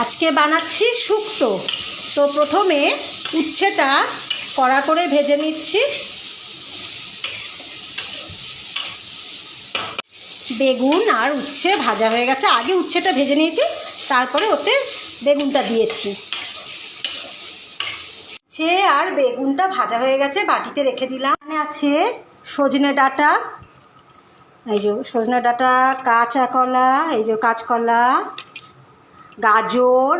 আজকে বানাচ্ছি শুক্তো। তো প্রথমে উচ্ছেটা কড়া করে ভেজে নিচ্ছি। বেগুন আর উচ্ছে ভাজা হয়ে গেছে, আগে উচ্ছেটা ভেজে নিয়েছি, তারপরে ওতে বেগুনটা দিয়েছি। উচ্ছে আর বেগুনটা ভাজা হয়ে গেছে, বাটিতে রেখে দিলাম। এখানে আছে সজনে ডাঁটা, এই যে সজনে ডাঁটা, কাঁচা কলা, এই যে কাঁচকলা, গাজর,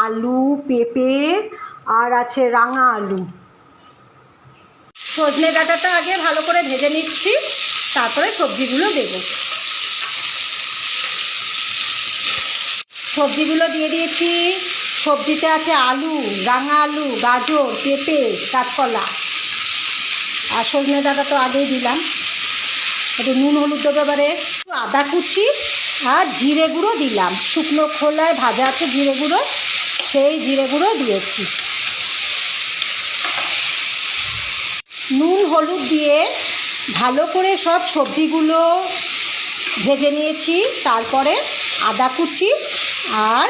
আলু, পেঁপে আর আছে রাঙা আলু। সজনে ডাঁটাটা আগে ভালো করে ভেজে নিচ্ছি, তারপরে সবজিগুলো দেব। সবজিগুলো দিয়ে দিয়েছি। সবজিতে আছে আলু, রাঙা আলু, গাজর, পেঁপে, কাঁচকলা আর সজনে ডাঁটা তো আগেই দিলাম। একটু নুন হলুদ দেবো, এবারে আদা কুচি আর জিরে গুঁড়ো দিলাম। শুকনো খোলায় ভাজা আছে জিরে গুঁড়ো, সেই জিরে গুঁড়ো দিয়েছি। নুন হলুদ দিয়ে ভালো করে সব সবজিগুলো ভেজে নিয়েছি, তারপরে আদা কুচি আর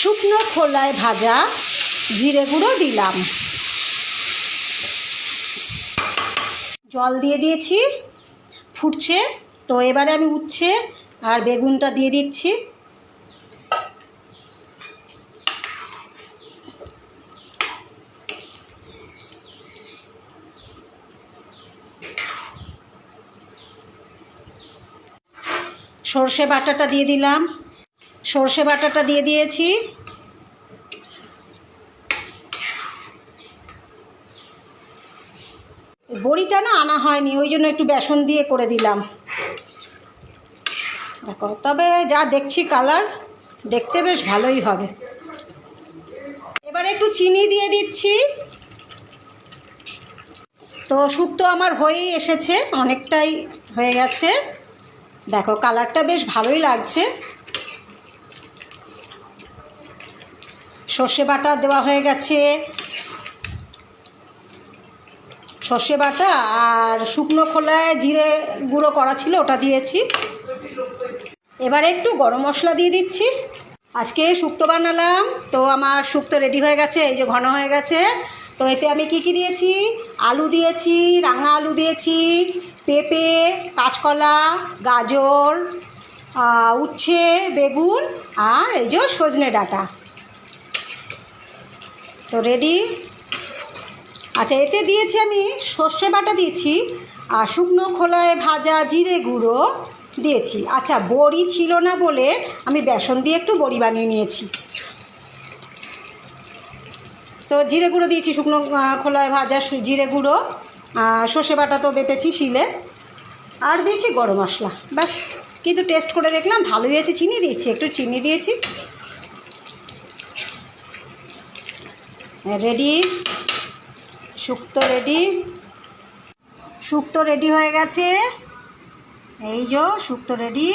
শুকনো খোলায় ভাজা জিরে গুঁড়ো দিলাম। জল দিয়ে দিয়েছি, ফুটছে। তো এবারে আমি উচ্ছে আর বেগুনটা দিয়ে দিচ্ছি। সর্ষে বাটাটা দিয়ে দিলাম, সর্ষে বাটাটা দিয়ে দিয়েছি। বড়িটা না আনা হয়নি, ওই জন্য একটু বেসন দিয়ে করে দিলাম। দেখো, তবে যা দেখছি কালার দেখতে বেশ ভালোই হবে। এবার একটু চিনি দিয়ে দিচ্ছি। তো শুক্তো আমার হয়েই এসেছে, অনেকটাই হয়ে গেছে। দেখো কালারটা বেশ ভালোই লাগছে। সর্ষে বাটা দেওয়া হয়ে গেছে, সর্ষে বাটা আর শুকনো খোলায় জিরে গুঁড়ো করা ছিল ওটা দিয়েছি। এবারে একটু গরম মশলা দিয়ে দিচ্ছি। আজকে শুক্তো বানালাম, তো আমার শুক্তো রেডি হয়ে গেছে, এই যে ঘন হয়ে গেছে। তো এতে আমি কি দিয়েছি, আলু দিয়েছি, রাঙা আলু দিয়েছি, পেঁপে, কাঁচকলা, গাজর, উচ্ছে, বেগুন আর এই যে সজনে ডাঁটা। তো রেডি। আচ্ছা, এতে দিয়েছি আমি সর্ষে বাটা দিয়েছি আর শুকনো খোলায় ভাজা জিরে গুঁড়ো দিয়েছি। আচ্ছা, বড়ি ছিল না বলে আমি বেসন দিয়ে একটু বড়ি বানিয়ে নিয়েছি। তো জিরে গুঁড়ো দিয়েছি, শুকনো খোলায় ভাজা জিরে গুঁড়ো, সর্ষে বাটা তো বেটেছি শিলে, আর দিয়েছি গরম মশলা, ব্যাস। কিন্তু টেস্ট করে দেখলাম ভালোই হয়েছে, চিনি দিয়েছি, একটু চিনি দিয়েছি। রেডি, শুক্তো রেডি। শুক্তো রেডি হয়ে গেছে, এই যে শুক্তো রেডি।